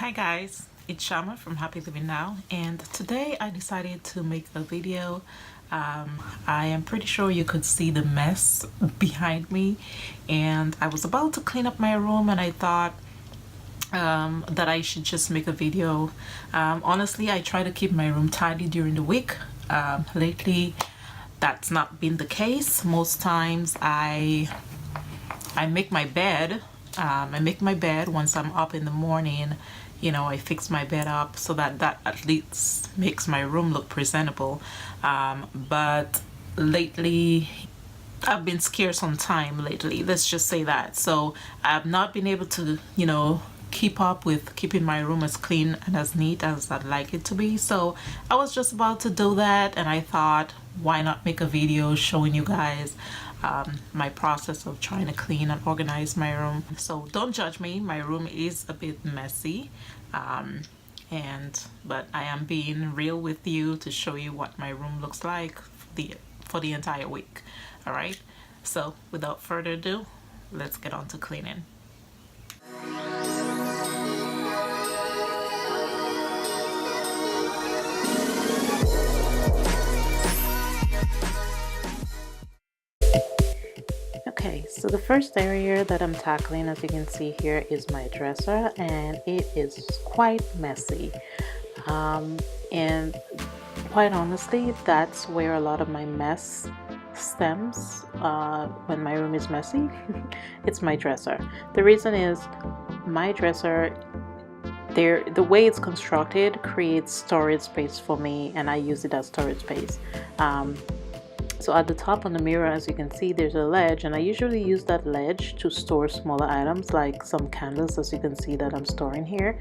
Hi guys, it's Shama from Happy Living Now, and today I decided to make a video. I am pretty sure you could see the mess behind me, and I was about to clean up my room and I thought that I should just make a video. Honestly, I try to keep my room tidy during the week. Lately, that's not been the case. Most times I make my bed. I make my bed once I'm up in the morning. I fix my bed up so that at least makes my room look presentable. But lately, I've been scarce on time lately. Let's just say that. So I've not been able to, keep up with keeping my room as clean and as neat as I'd like it to be. So I was just about to do that, and I thought, why not make a video showing you guys my process of trying to clean and organize my room. So don't judge me. My room is a bit messy. But I am being real with you to show you what my room looks like for the entire week. All right. So without further ado, let's get on to cleaning. Okay, so the first area that I'm tackling, as you can see here, is my dresser, and it is quite messy. And quite honestly, that's where a lot of my mess stems when my room is messy. It's my dresser. The reason is my dresser, the way it's constructed creates storage space for me, and I use it as storage space. So at the top on the mirror, as you can see, there's a ledge, and I usually use that ledge to store smaller items like some candles, as you can see that I'm storing here.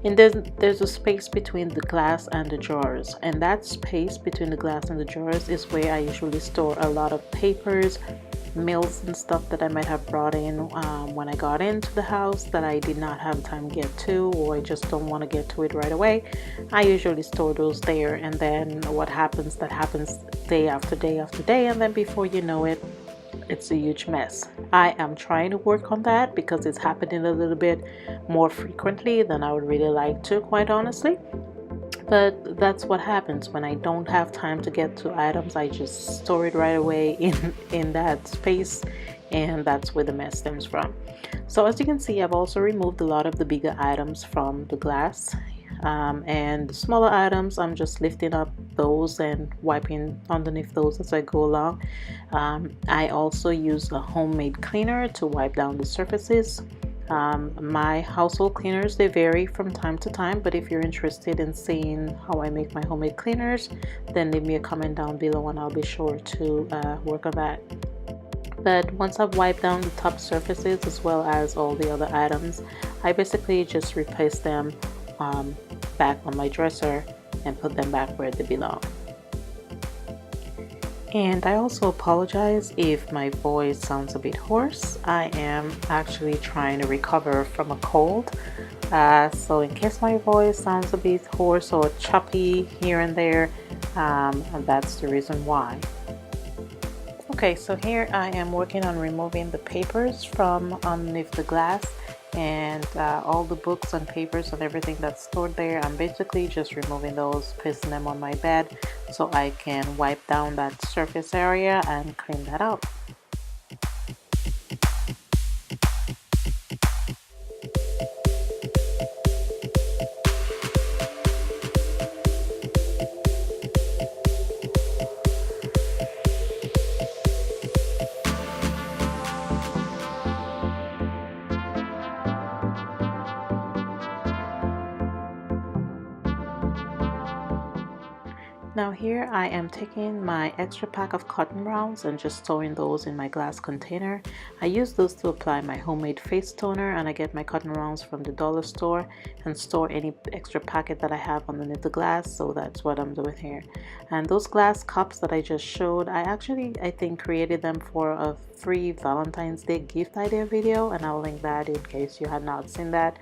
And there's a space between the glass and the drawers, and that space between the glass and the drawers is where I usually store a lot of papers, meals and stuff that I might have brought in when I got into the house that I did not have time to get to, or I just don't want to get to it right away. I usually store those there, and then what happens, that happens day after day after day, and then before you know it, it's a huge mess. I am trying to work on that because it's happening a little bit more frequently than I would really like to, quite honestly. But that's what happens when I don't have time to get to items. I just store it right away in that space, and that's where the mess stems from. So as you can see, I've also removed a lot of the bigger items from the glass, and the smaller items, I'm just lifting up those and wiping underneath those as I go along. I also use a homemade cleaner to wipe down the surfaces. My household cleaners, they vary from time to time, but if you're interested in seeing how I make my homemade cleaners, then leave me a comment down below and I'll be sure to work on that. But once I've wiped down the top surfaces as well as all the other items, I basically just replace them back on my dresser and put them back where they belong. And I also apologize if my voice sounds a bit hoarse. I am actually trying to recover from a cold. So in case my voice sounds a bit hoarse or choppy here and there, and that's the reason why. Okay, so here I am working on removing the papers from underneath the glass, and all the books and papers and everything that's stored there. I'm basically just removing those, placing them on my bed so I can wipe down that surface area and clean that out. Now here I am taking my extra pack of cotton rounds and just storing those in my glass container. I use those to apply my homemade face toner, and I get my cotton rounds from the dollar store and store any extra packet that I have underneath the glass. So that's what I'm doing here. And those glass cups that I just showed, I think created them for a free Valentine's Day gift idea video, and I'll link that in case you had not seen that.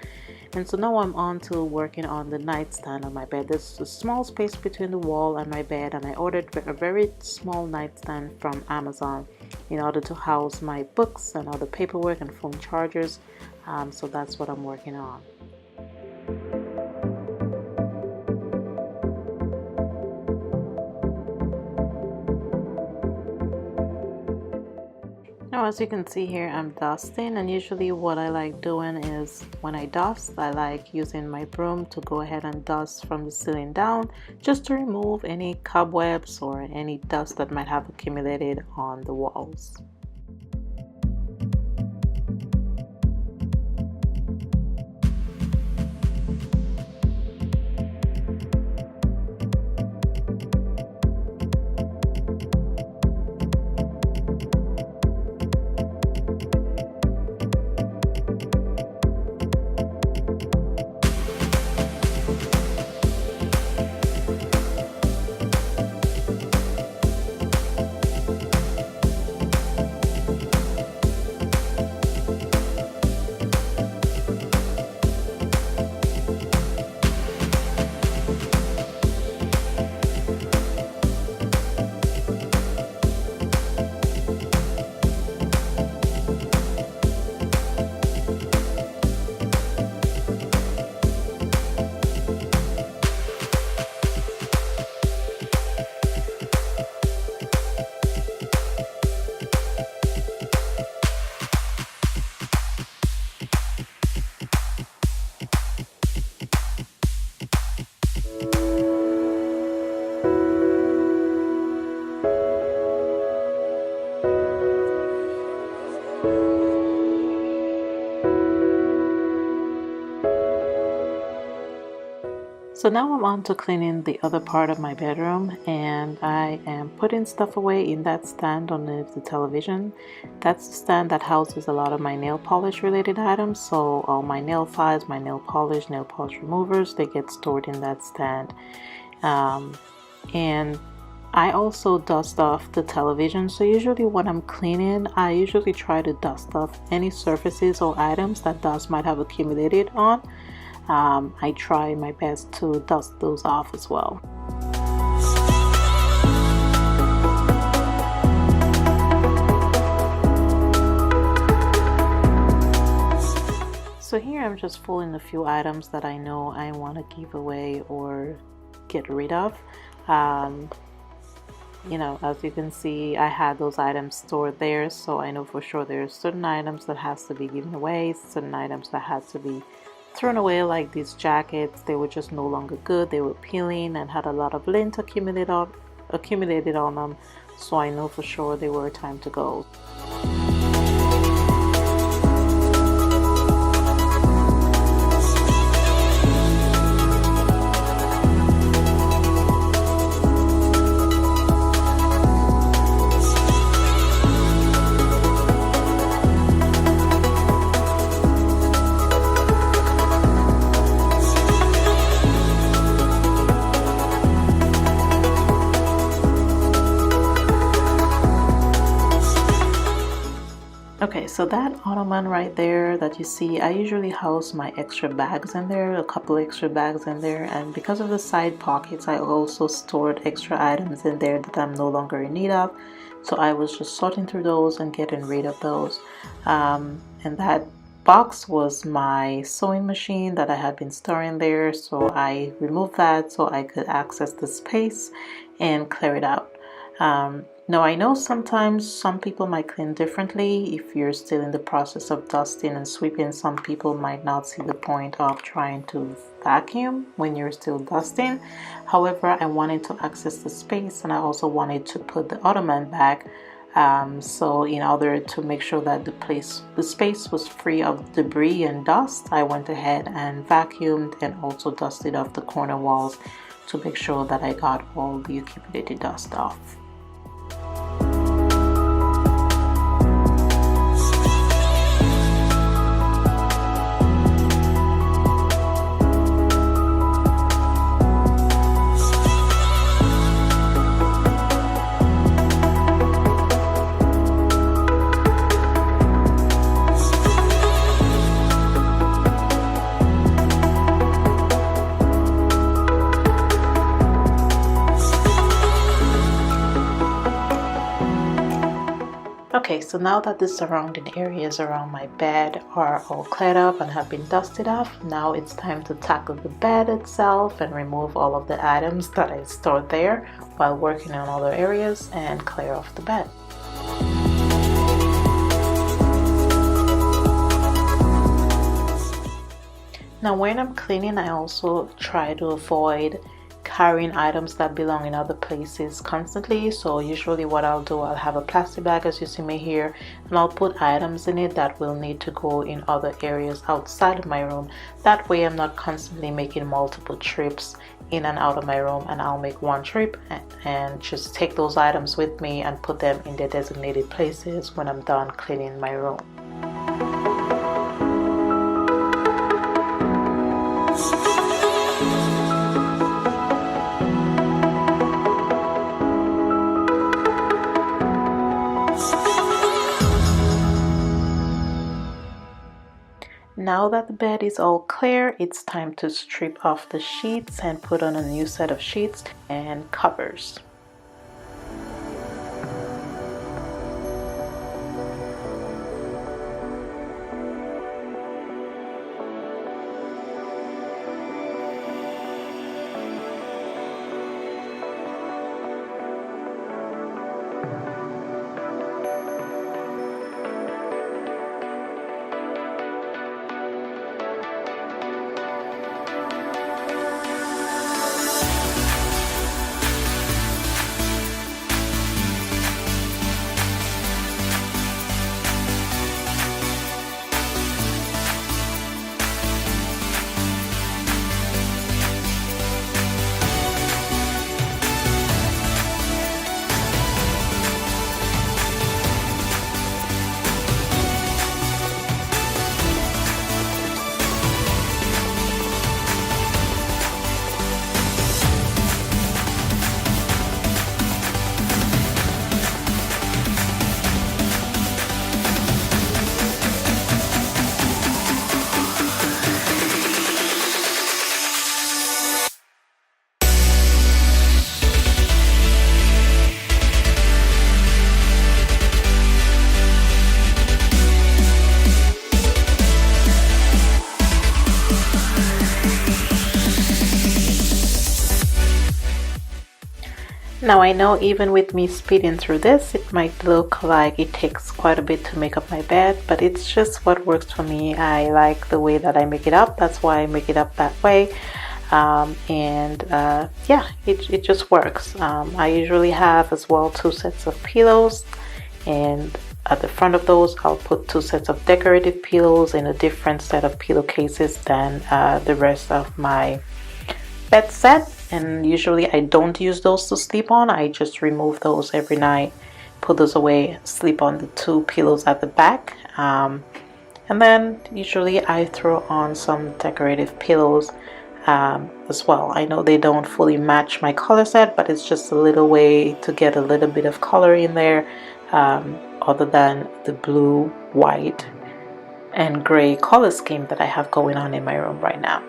And so now I'm on to working on the nightstand on my bed. There's a small space between the wall and my bed, and I ordered a very small nightstand from Amazon in order to house my books and other paperwork and phone chargers. So that's what I'm working on. as you can see here, I'm dusting, and usually what I like doing is when I dust, I like using my broom to go ahead and dust from the ceiling down, just to remove any cobwebs or any dust that might have accumulated on the walls. So now I'm on to cleaning the other part of my bedroom, and I am putting stuff away in that stand underneath the television. That's the stand that houses a lot of my nail polish related items. So all my nail files, my nail polish removers, they get stored in that stand. And I also dust off the television. So usually when I'm cleaning, I usually try to dust off any surfaces or items that dust might have accumulated on. I try my best to dust those off as well. So here I'm just pulling a few items that I know I want to give away or get rid of. You know, as you can see, I had those items stored there, so I know for sure there's certain items that has to be given away, certain items that has to be thrown away, like these jackets. They were just no longer good. They were peeling and had a lot of lint accumulated on them, so I know for sure they were time to go. Okay, so that ottoman right there that you see, I usually house my extra bags in there, a couple extra bags in there, and because of the side pockets, I also stored extra items in there that I'm no longer in need of. So I was just sorting through those and getting rid of those. And that box was my sewing machine that I had been storing there, so I removed that so I could access the space and clear it out. Now I know sometimes some people might clean differently. If you're still in the process of dusting and sweeping, some people might not see the point of trying to vacuum when you're still dusting. However, I wanted to access the space, and I also wanted to put the ottoman back. So in order to make sure that the space was free of debris and dust, I went ahead and vacuumed and also dusted off the corner walls to make sure that I got all the accumulated dust off. Okay, so now that the surrounding areas around my bed are all cleared up and have been dusted off, now it's time to tackle the bed itself and remove all of the items that I stored there while working on other areas and clear off the bed. Now when I'm cleaning, I also try to avoid carrying items that belong in other places constantly. So usually what I'll do, I'll have a plastic bag as you see me here, and I'll put items in it that will need to go in other areas outside of my room. That way I'm not constantly making multiple trips in and out of my room, and I'll make one trip and just take those items with me and put them in their designated places when I'm done cleaning my room. Now that the bed is all clear, it's time to strip off the sheets and put on a new set of sheets and covers. Now I know even with me speeding through this, it might look like it takes quite a bit to make up my bed, but it's just what works for me. I like the way that I make it up. That's why I make it up that way. Yeah, it just works. I usually have as well 2 sets of pillows, and at the front of those I'll put 2 sets of decorative pillows in a different set of pillowcases than the rest of my bed set. And usually I don't use those to sleep on. I just remove those every night, put those away, sleep on the 2 pillows at the back, and then usually I throw on some decorative pillows as well. I know they don't fully match my color set, but it's just a little way to get a little bit of color in there, other than the blue, white, and gray color scheme that I have going on in my room right now.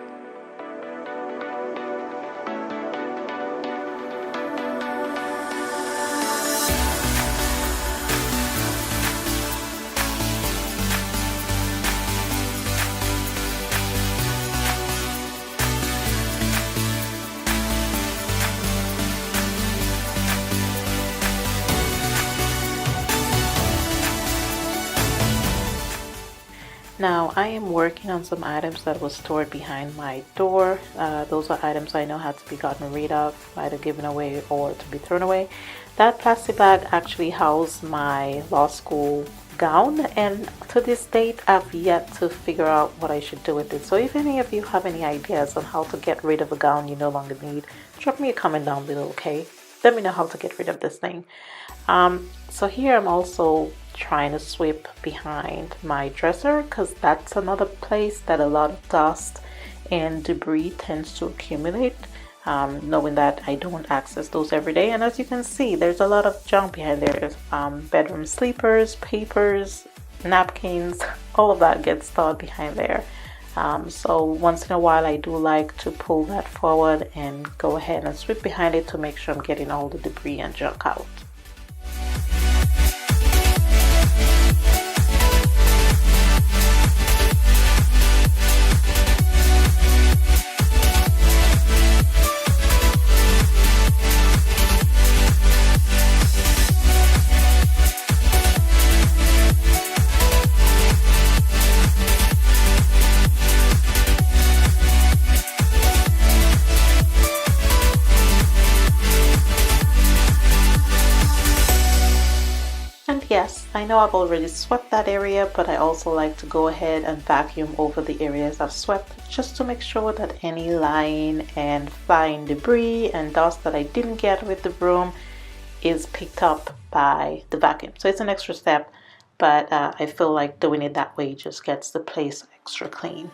Now I am working on some items that was stored behind my door. Those are items I know had to be gotten rid of, either given away or to be thrown away. That plastic bag actually housed my law school gown, and to this date I've yet to figure out what I should do with it. So if any of you have any ideas on how to get rid of a gown you no longer need, drop me a comment down below, okay? Let me know how to get rid of this thing. So here I'm also trying to sweep behind my dresser, because that's another place that a lot of dust and debris tends to accumulate, knowing that I don't access those every day. And as you can see, there's a lot of junk behind there. Bedroom sleepers, papers, napkins, all of that gets stored behind there. So once in a while I do like to pull that forward and go ahead and sweep behind it to make sure I'm getting all the debris and junk out. I know I've already swept that area, but I also like to go ahead and vacuum over the areas I've swept just to make sure that any lying and flying debris and dust that I didn't get with the broom is picked up by the vacuum. So it's an extra step, but I feel like doing it that way just gets the place extra clean.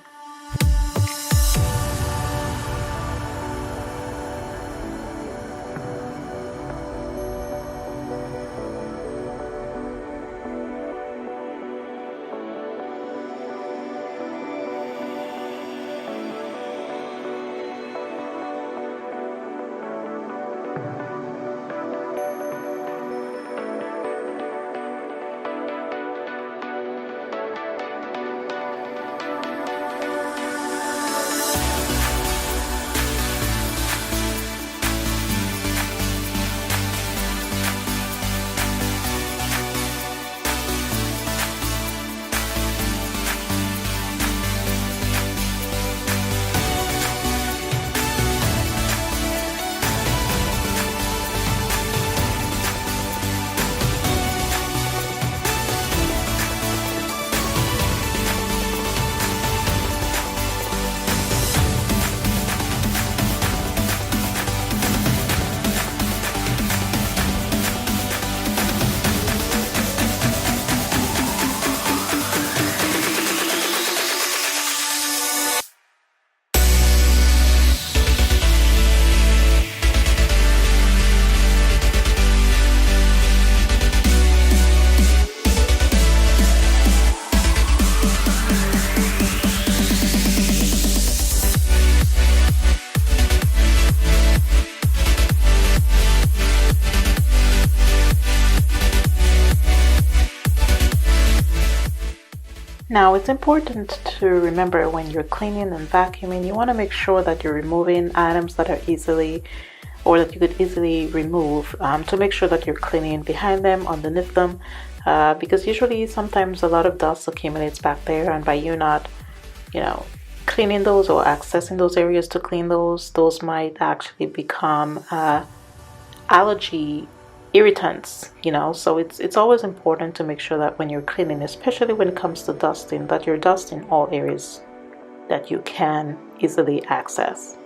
Now, it's important to remember when you're cleaning and vacuuming, you want to make sure that you're removing items that are easily or that you could easily remove, to make sure that you're cleaning behind them, underneath them, because usually sometimes a lot of dust accumulates back there, and by you not, cleaning those or accessing those areas to clean those might actually become allergy irritants, so it's always important to make sure that when you're cleaning, especially when it comes to dusting, that you're dusting all areas that you can easily access.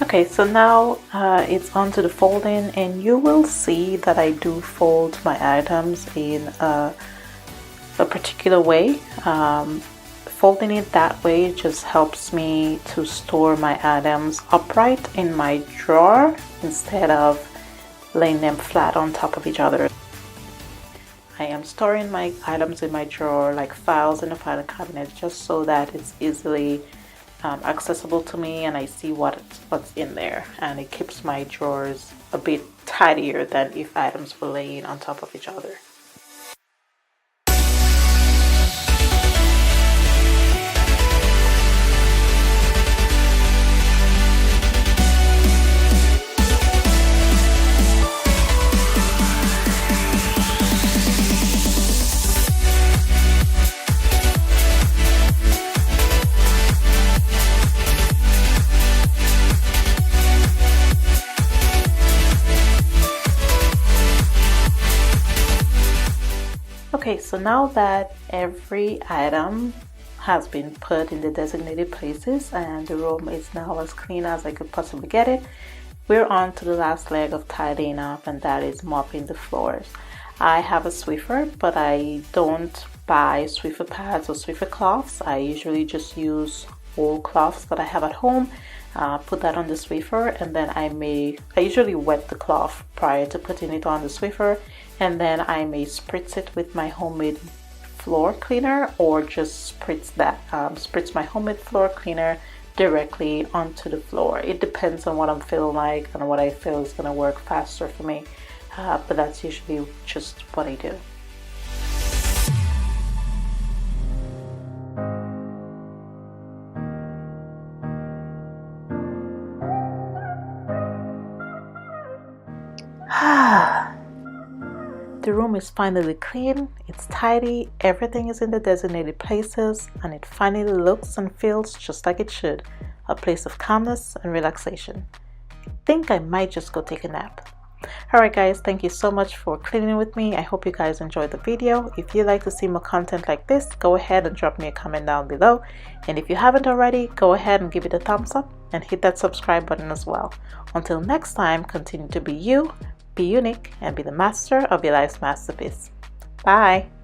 Okay, so now it's on to the folding, and you will see that I do fold my items in a particular way. Folding it that way just helps me to store my items upright in my drawer instead of laying them flat on top of each other. I am storing my items in my drawer like files in a file cabinet, just so that it's easily accessible to me and I see what's in there, and it keeps my drawers a bit tidier than if items were laying on top of each other. Okay, so now that every item has been put in the designated places and the room is now as clean as I could possibly get it, we're on to the last leg of tidying up, and that is mopping the floors. I have a Swiffer, but I don't buy Swiffer pads or Swiffer cloths. I usually just use old cloths that I have at home, put that on the Swiffer, and then I usually wet the cloth prior to putting it on the Swiffer, and then I may spritz it with my homemade floor cleaner, or just spritz my homemade floor cleaner directly onto the floor. It depends on what I'm feeling like and what I feel is going to work faster for me, but that's usually just what I do. The room is finally clean, it's tidy, everything is in the designated places, and it finally looks and feels just like it should, a place of calmness and relaxation. I think I might just go take a nap. Alright guys, thank you so much for cleaning with me. I hope you guys enjoyed the video. If you'd like to see more content like this, go ahead and drop me a comment down below. And if you haven't already, go ahead and give it a thumbs up and hit that subscribe button as well. Until next time, continue to be you, be unique, and be the master of your life's masterpiece. Bye!